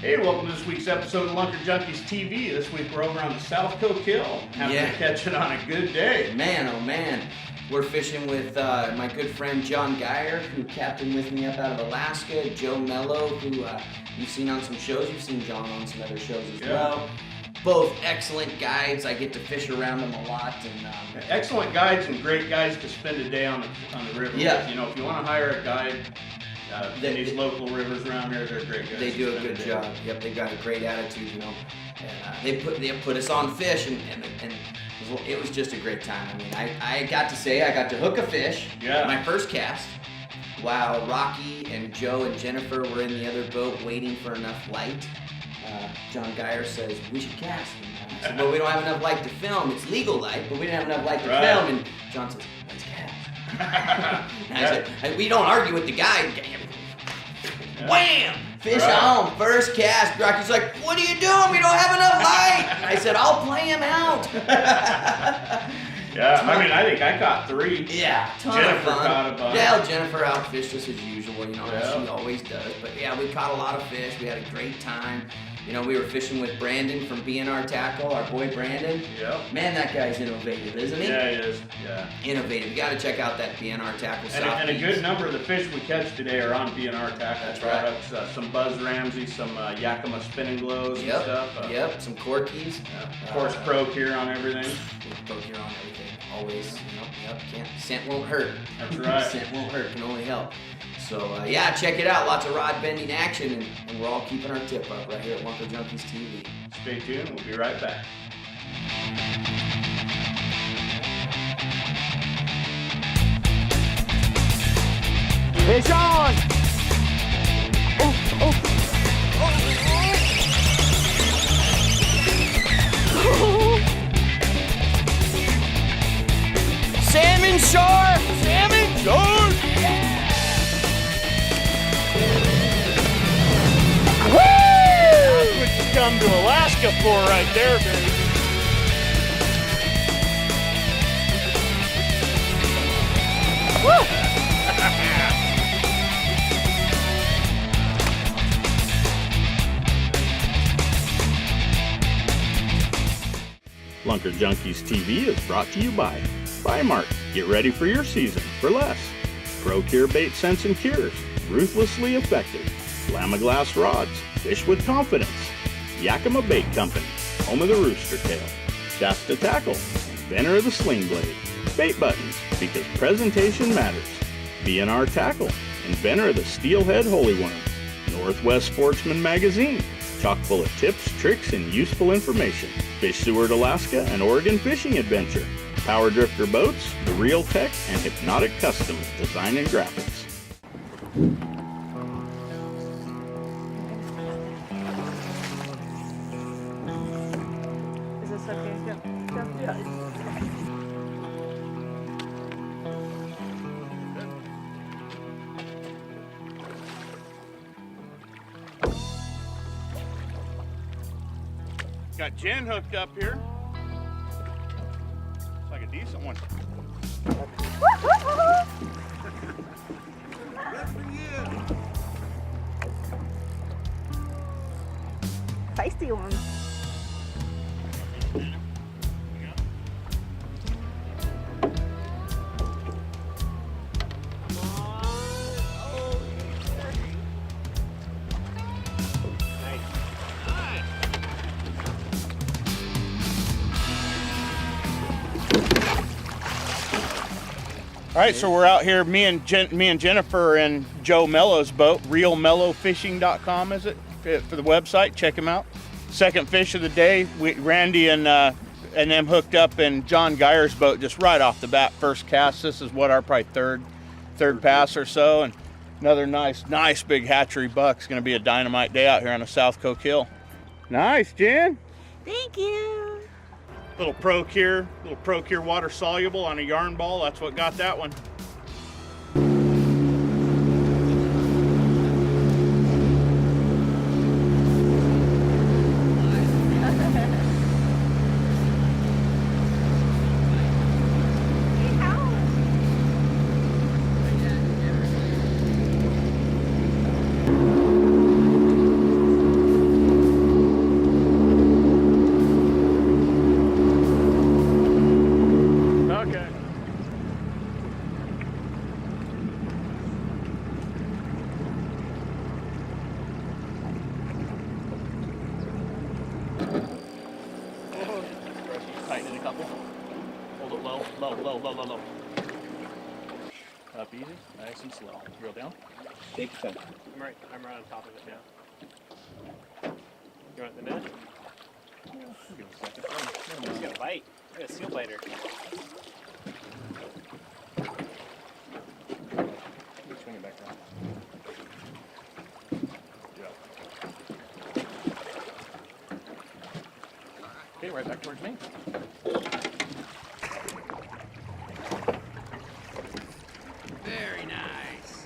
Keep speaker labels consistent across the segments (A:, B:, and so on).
A: Hey, welcome to this week's episode of Lunker Junkies TV. This week we're over on the South Coquille, having to catch it on a good day.
B: Man, oh man. We're fishing with my good friend John Geyer, who captained with me up out of Alaska, Joe Mello, who you've seen on some shows. You've seen John on some other shows as well. Both excellent guides. I get to fish around them a lot. And
A: excellent guides and great guys to spend a day on the river.
B: Yeah.
A: You know, if you want to hire a guide, these local rivers around here, they're great guys.
B: They do a good job. Yep, they've got a great attitude, you know. And they put us on fish, and it was just a great time. I mean, I got to say I got to hook a fish.
A: Yeah.
B: My first cast, while Rocky and Joe and Jennifer were in the other boat waiting for enough light. John Geyer says, we should cast. And I said, well, we don't have enough light to film. It's legal light, but we didn't have enough light to film. And John says, let's cast. And I said, we don't argue with the guy. Wham! Fish on, first cast. Rocky's like, what are you doing? We don't have enough light. I said, I'll play him out.
A: Yeah, I mean, I think I caught 3.
B: Yeah,
A: Jennifer caught a bunch.
B: Yeah, Jennifer outfished us as usual, you know, as she always does. But yeah, we caught a lot of fish. We had a great time. You know, we were fishing with Brandon from BNR Tackle, our boy Brandon.
A: Yep.
B: Man, that guy's innovative, isn't he?
A: Yeah, he is. Yeah.
B: Innovative. You got to check out that BNR Tackle.
A: And a good number of the fish we catch today are on BNR Tackle.
B: That's
A: products. Right. Some Buzz Ramsey, some Yakima spinning glows and stuff.
B: Some Corkies.
A: Of course, Pro Cure on everything.
B: Pro Cure on everything. Always. Can't. Scent won't hurt.
A: That's right.
B: Scent won't hurt. Can only help. So yeah, check it out. Lots of rod bending action, and we're all keeping our tip up right here at Lunker Junkies TV.
A: Stay tuned. We'll be right back.
C: Fish on! Salmon shore! Salmon shore! Woo! That's what you come to Alaska for right there, baby. Woo!
A: Lunker Junkies TV is brought to you by Mart. Get ready for your season for less. Pro Cure Bait Sense and Cures. Ruthlessly effective. Lamaglass Rods. Fish with confidence. Yakima Bait Company. Home of the Rooster Tail. Shasta Tackle. Inventor of the Sling Blade. Bait Buttons. Because presentation matters. BNR Tackle. Inventor of the Steelhead Holy Worm. Northwest Sportsman Magazine. Chock full of tips, tricks, and useful information. Fish Seward, Alaska, and Oregon Fishing Adventure. Power Drifter Boats, The Real Tech, and Hypnotic Customs Design and Graphics.
D: Is this okay? Yeah.
A: Got Jen hooked up here. Looks like a decent one.
D: Feisty one.
A: All right, so we're out here, me and Jennifer are in Joe Mello's boat, realmellowfishing.com is it, for the website, check him out. Second fish of the day, Randy and them hooked up in John Geyer's boat just right off the bat, first cast. This is what, our probably third pass or so, and another nice big hatchery buck. It's gonna be a dynamite day out here on the South Coquille. Nice, Jen.
D: Thank you.
A: Little Pro Cure water soluble on a yarn ball. That's what got that one.
C: Low, low, low, low. Up easy, nice and slow. Reel down.
E: Big fish.
F: I'm right on top of it now. You want the net?
C: Give it a second.
F: He's got a bite. He's got a seal biter.
C: Swing it back around. Okay, right back towards me.
B: Very nice.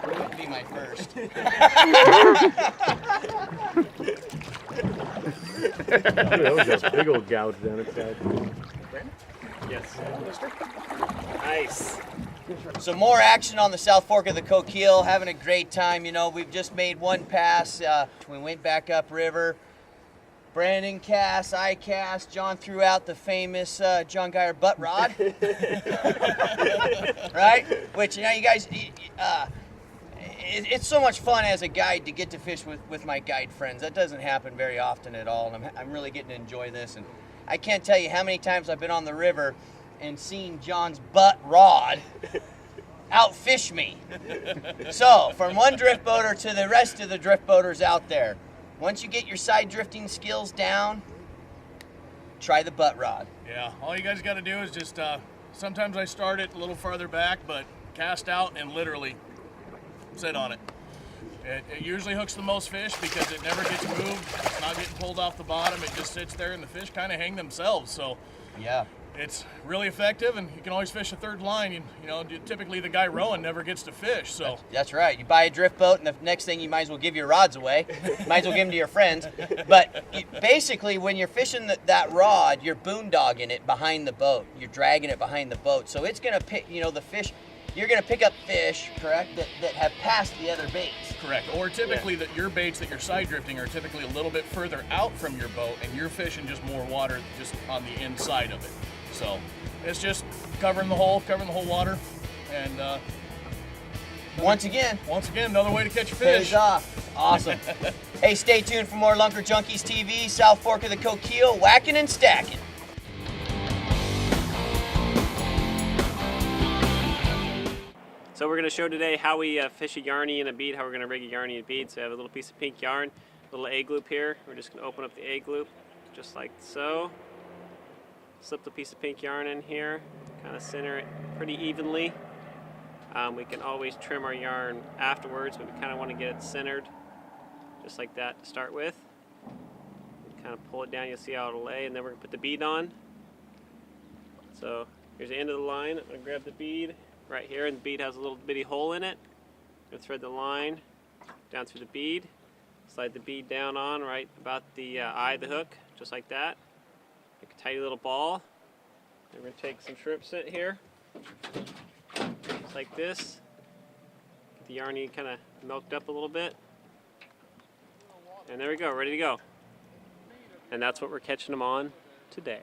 B: Wouldn't be my first.
E: That was just a big old gouge down its side.
F: Yes. Nice.
B: So more action on the South Fork of the Coquille, having a great time. You know, we've just made one pass. We went back upriver. Brandon cast, I cast. John threw out the famous John Geyer butt rod. Right? Which, you know, you guys, it's so much fun as a guide to get to fish with my guide friends. That doesn't happen very often at all, and I'm really getting to enjoy this. And I can't tell you how many times I've been on the river and seen John's butt rod outfish me. So, from one drift boater to the rest of the drift boaters out there, once you get your side drifting skills down, try the butt rod.
C: Yeah, all you guys got to do is just, sometimes I start it a little farther back, but cast out and literally sit on it. It usually hooks the most fish because it never gets moved. It's not getting pulled off the bottom. It just sits there and the fish kind of hang themselves. So
B: Yeah.
C: it's really effective, and you can always fish a third line. You know, typically the guy rowing never gets to fish. So
B: That's right. You buy a drift boat, and the next thing you might as well give your rods away. Might as well give them to your friends. But basically, when you're fishing that rod, you're boondogging it behind the boat. You're dragging it behind the boat. So it's going to pick, you know, the fish. You're going to pick up fish, correct, that have passed the other baits.
C: correct. Or typically that your baits that you're side drifting are typically a little bit further out from your boat, and you're fishing just more water just on the inside of it. So it's just covering the whole water, and
B: Once again,
C: another way to catch a
B: pays
C: fish.
B: off. Awesome. Hey, stay tuned for more Lunker Junkies TV, South Fork of the Coquille, whacking and stacking.
F: So we're going to show today how we fish a yarny and a bead, how we're going to rig a yarny and bead. So I have a little piece of pink yarn, a little egg loop here. We're just going to open up the egg loop just like so. Slip the piece of pink yarn in here, kind of center it pretty evenly. We can always trim our yarn afterwards, but we kind of want to get it centered just like that to start with. Kind of pull it down, you'll see how it'll lay, and then we're going to put the bead on. So here's the end of the line. I'm going to grab the bead right here, and the bead has a little bitty hole in it. I'm going to thread the line down through the bead, slide the bead down on right about the eye of the hook, just like that. Make a tidy little ball. And we're going to take some shrimp scent here, just like this. Get the yarny kind of milked up a little bit. And there we go, ready to go. And that's what we're catching them on today.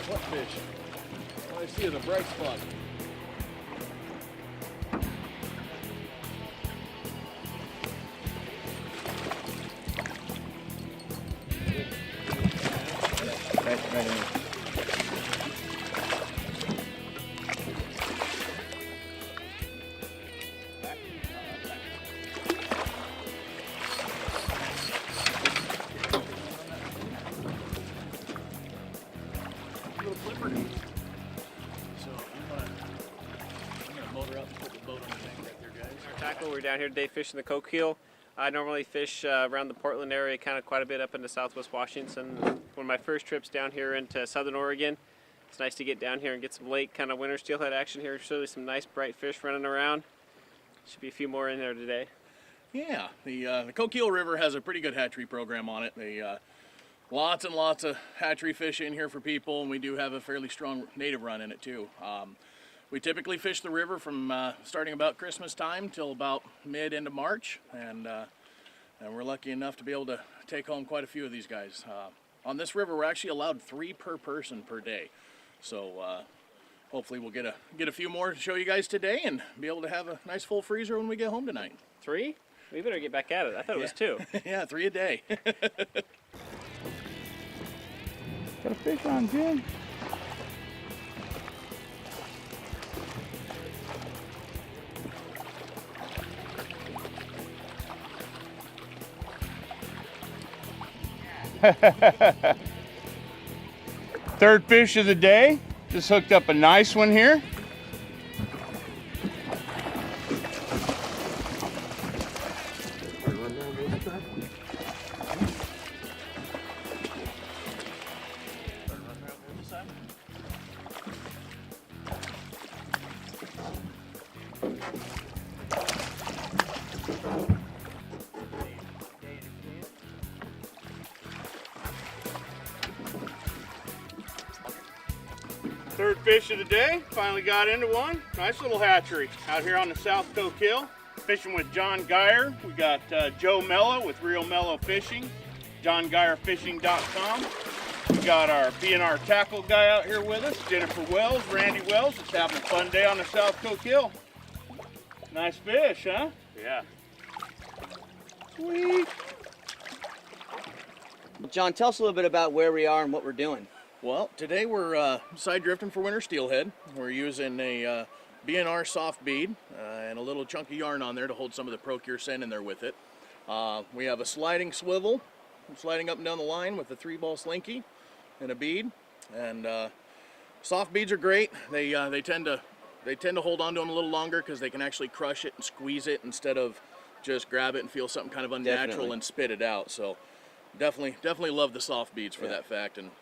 C: What fish? All I see is a bright spot.
E: Right in.
C: Little flipper. So I'm gonna motor up and put the boat on the bank right there, guys.
F: Our tackle, we're down here today fishing the Coquille. I normally fish around the Portland area, kind of quite a bit up into Southwest Washington. One of my first trips down here into Southern Oregon. It's nice to get down here and get some late kind of winter steelhead action here. Surely some nice bright fish running around. Should be a few more in there today.
C: Yeah, the Coquille River has a pretty good hatchery program on it. They lots and lots of hatchery fish in here for people, and we do have a fairly strong native run in it too. We typically fish the river from starting about Christmas time till about mid-end of March, and we're lucky enough to be able to take home quite a few of these guys. on this river, we're actually allowed 3 per person per day. So hopefully we'll get a few more to show you guys today and be able to have a nice full freezer when we get home tonight.
F: 3? We better get back at it. I thought it was 2.
C: Yeah, 3 a day.
A: Got a fish on, Jim. Third fish of the day. Just hooked up a nice one here. Third fish of the day, finally got into one. Nice little hatchery out here on the South Coquille. Fishing with John Geyer. We got Joe Mello with Real Mello Fishing, JohnGeyerFishing.com. We got our B&R tackle guy out here with us, Jennifer Wells, Randy Wells. Just having a fun day on the South Coquille. Nice fish, huh?
F: Yeah.
A: Sweet.
B: Well, John, tell us a little bit about where we are and what we're doing.
C: Well, today we're side drifting for winter steelhead. We're using a B&R soft bead and a little chunky yarn on there to hold some of the Procure scent in there with it. We have a sliding swivel, sliding up and down the line with a 3-ball slinky and a bead. And soft beads are great. They tend to hold on to them a little longer because they can actually crush it and squeeze it instead of just grab it and feel something kind of unnatural
B: Definitely.
C: and spit it out. So definitely love the soft beads for that fact. And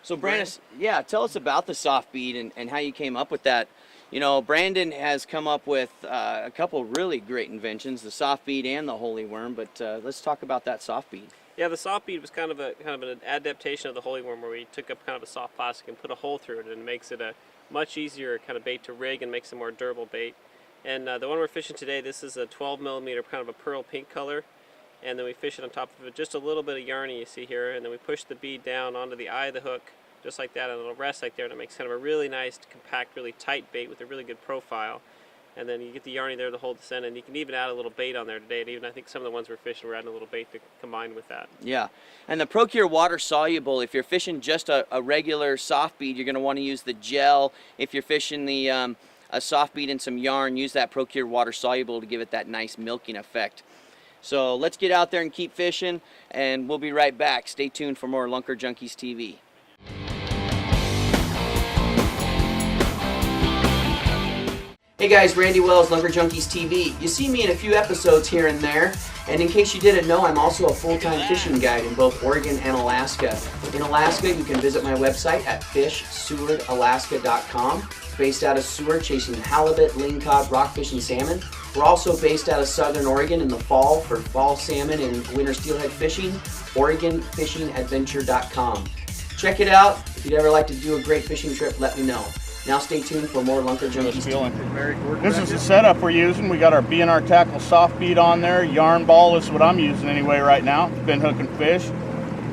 B: So Brandon, yeah, tell us about the soft bead and how you came up with that. You know, Brandon has come up with a couple really great inventions, the soft bead and the holy worm, but let's talk about that soft bead.
F: Yeah, the soft bead was kind of an adaptation of the holy worm, where we took up kind of a soft plastic and put a hole through it, and it makes it a much easier kind of bait to rig and makes a more durable bait. And the one we're fishing today, this is a 12 millimeter, kind of a pearl pink color, and then we fish it on top of it, just a little bit of yarny you see here, and then we push the bead down onto the eye of the hook, just like that, and it'll rest like there, and it makes kind of a really nice, compact, really tight bait with a really good profile. And then you get the yarny there to hold the scent, and you can even add a little bait on there today. And even I think some of the ones we're fishing, we're adding a little bait to combine with that.
B: Yeah, and the Procure water soluble, if you're fishing just a regular soft bead, you're going to want to use the gel. If you're fishing the a soft bead and some yarn, use that Procure water soluble to give it that nice milking effect. So let's get out there and keep fishing, and we'll be right back. Stay tuned for more Lunker Junkies TV. Hey guys, Randy Wells, Lunker Junkies TV. You see me in a few episodes here and there, and in case you didn't know, I'm also a full-time fishing guide in both Oregon and Alaska. In Alaska, you can visit my website at fishsewardalaska.com. Based out of Seward, chasing halibut, lingcod, rockfish, and salmon. We're also based out of Southern Oregon in the fall for fall salmon and winter steelhead fishing. OregonFishingAdventure.com. Check it out. If you'd ever like to do a great fishing trip, let me know. Now stay tuned for more Lunker Junkies.
A: This is the setup we're using. We got our B&R tackle soft bead on there. Yarn ball is what I'm using anyway right now. Been hooking fish.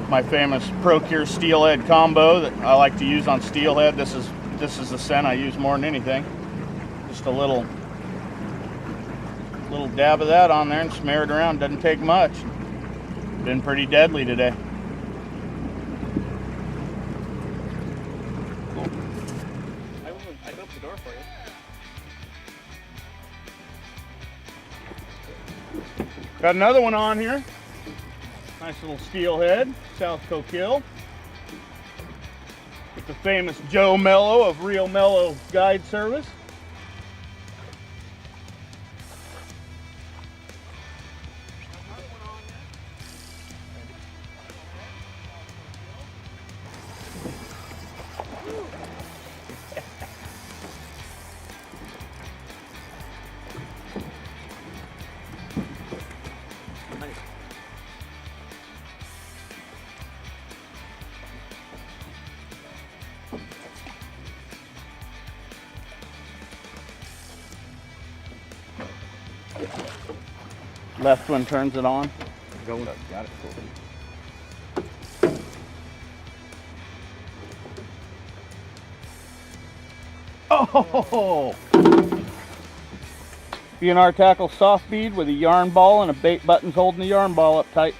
A: My famous Procure steelhead combo that I like to use on steelhead. This is the scent I use more than anything. Just a little dab of that on there and smear it around. Doesn't take much. Been pretty deadly today.
F: I opened the door for you.
A: Got another one on here. Nice little steelhead, South Coquille. With the famous Joe Mello of Real Mello Guide Service. Left one turns it on. Got it. Cool. Oh! BNR tackle soft bead with a yarn ball and a bait button's holding the yarn ball up tight.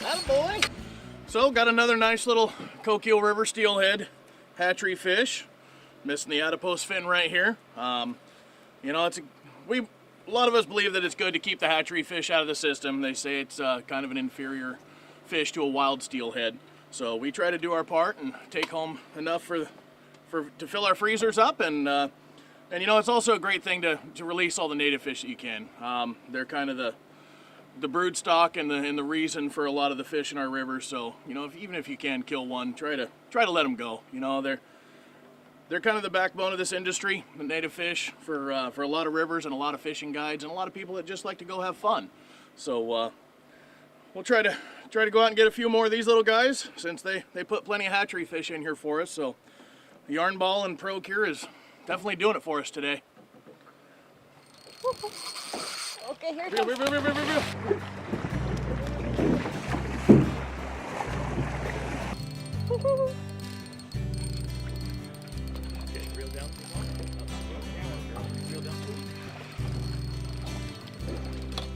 C: Attaboy. So got another nice little Coquille River steelhead hatchery fish. Missing the adipose fin right here. You know, a lot of us believe that it's good to keep the hatchery fish out of the system. They say it's kind of an inferior fish to a wild steelhead. So we try to do our part and take home enough to fill our freezers up, and you know, it's also a great thing to release all the native fish that you can. They're kind of the brood stock and the reason for a lot of the fish in our rivers. So you know, even if you can kill one, try to let them go. You know, they're kind of the backbone of this industry, the native fish, for a lot of rivers and a lot of fishing guides and a lot of people that just like to go have fun. So we'll try to go out and get a few more of these little guys, since they put plenty of hatchery fish in here for us. So the Yarn Ball and Pro-Cure is definitely doing it for us today.
D: Okay, here it
C: Reel,
D: comes.
C: reel, reel, reel, reel, reel.
D: Woo-hoo.
C: Okay, reel down. Reel down.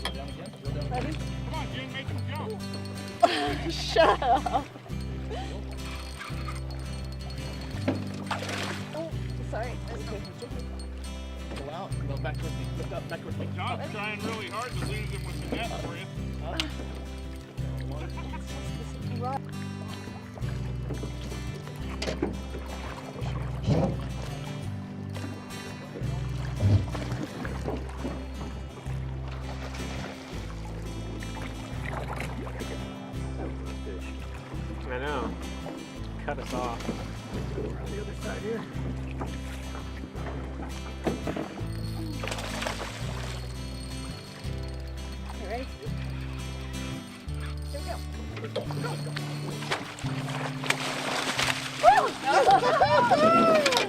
C: Reel down again. Reel down.
D: Ready?
C: Come on, Jen, make him jump.
D: Shut up. Oh, sorry. Okay.
C: Pull out. Go back towards me. Lift up. Back towards me.
G: John's trying really hard to lose him with the net for you.
D: Right.
F: I know. Cut us off.
C: On the other side here.
D: You ready? Here we go.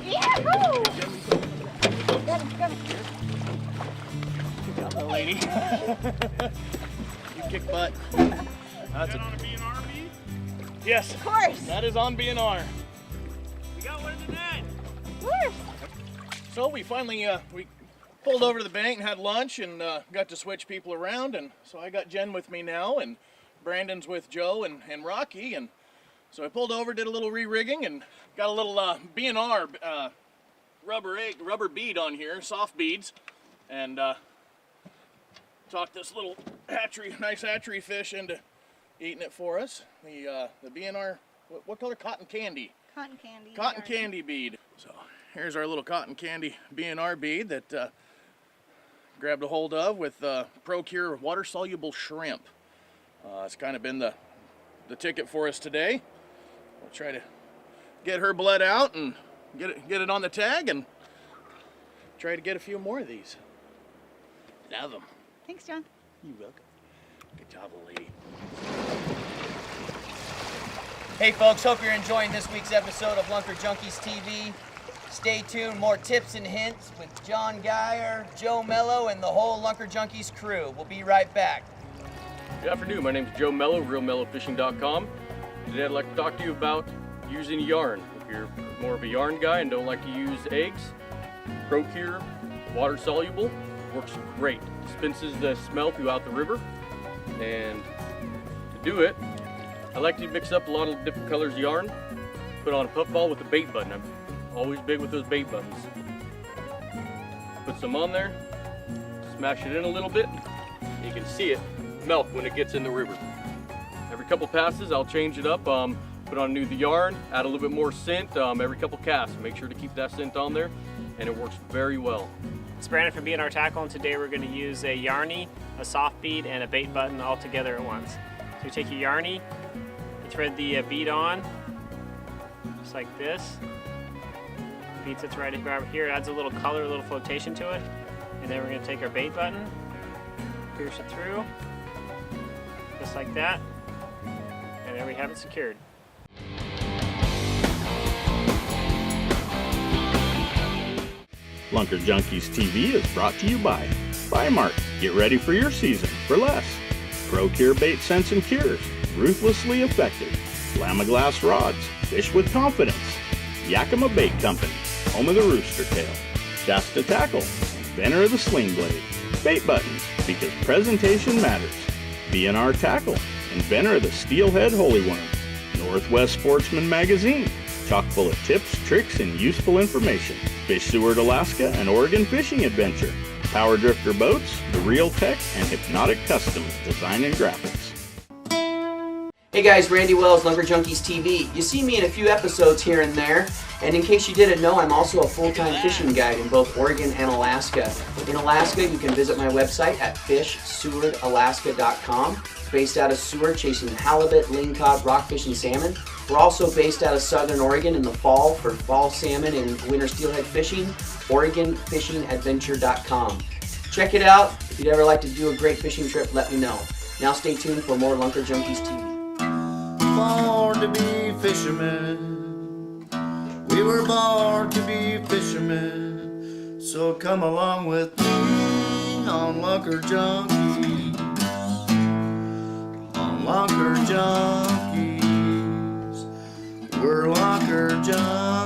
D: Yahoo! Got him.
C: Good job, little lady. You kick butt. That's
G: That on a BNR bead?
C: Yes.
D: Of course.
C: That is on BNR.
G: We got one in the net.
D: Of course.
C: So we finally we pulled over to the bank and had lunch and got to switch people around, and so I got Jen with me now, and Brandon's with Joe and Rocky, and so I pulled over, did a little re-rigging, and got a little BNR rubber bead on here, soft beads, and talked this little nice hatchery fish into eating it for us. The BNR, what color? Cotton candy.
D: Cotton candy.
C: Cotton candy bead. So here's our little cotton candy BNR bead that grabbed a hold of with Pro-Cure water-soluble shrimp. It's kind of been the ticket for us today. We'll try to get her bled out and get it on the tag and try to get a few more of these. Love them.
D: Thanks, John.
C: You're welcome. Good job, little lady.
B: Hey folks, hope you're enjoying this week's episode of Lunker Junkies TV. Stay tuned, more tips and hints with John Geyer, Joe Mello, and the whole Lunker Junkies crew. We'll be right back.
H: Good afternoon, my name is Joe Mello, realmellowfishing.com. Today I'd like to talk to you about using yarn. If you're more of a yarn guy and don't like to use eggs, Pro-Cure, water soluble, works great. Dispenses the smell throughout the river, and to do it, I like to mix up a lot of different colors of yarn, put on a puff ball with a bait button. I'm always big with those bait buttons. Put some on there, smash it in a little bit, you can see it melt when it gets in the river. Every couple passes I'll change it up. put on new the yarn, add a little bit more scent every couple casts. Make sure to keep that scent on there, and it works very well.
F: It's Brandon from B&R Tackle, and today we're going to use a yarny, a soft bead, and a bait button all together at once. So you take your yarny, you thread the bead on, just like this. The bead sits right here, it adds a little color, a little flotation to it. And then we're going to take our bait button, pierce it through, just like that, and there we have it secured.
A: Lunker Junkies TV is brought to you by Mark. Get ready for your season for less. Procure Bait Scents and Cures, ruthlessly effective. Lamaglass Rods, fish with confidence. Yakima Bait Company, home of the rooster tail. Shasta Tackle, inventor of the sling blade. Bait buttons, because presentation matters. B&R Tackle, inventor of the steelhead holy worm. Northwest Sportsman Magazine, chock full of tips, tricks, and useful information. Fish Seward, Alaska, and Oregon fishing adventure. Power Drifter Boats, The Real Tech, and Hypnotic Customs Design and Graphics.
B: Hey guys, Randy Wells, Lunker Junkies TV. You see me in a few episodes here and there, and in case you didn't know, I'm also a full-time fishing guide in both Oregon and Alaska. In Alaska, you can visit my website at fishsewardalaska.com. Based out of Seward, chasing halibut, lingcod, rockfish, and salmon. We're also based out of Southern Oregon in the fall for fall salmon and winter steelhead fishing. OregonFishingAdventure.com. Check it out. If you'd ever like to do a great fishing trip, let me know. Now stay tuned for more Lunker Junkies TV.
I: Born to be fishermen. We were born to be fishermen. So come along with me on Lunker Junkies. On Lunker Junkies. We're Lunker Junkies.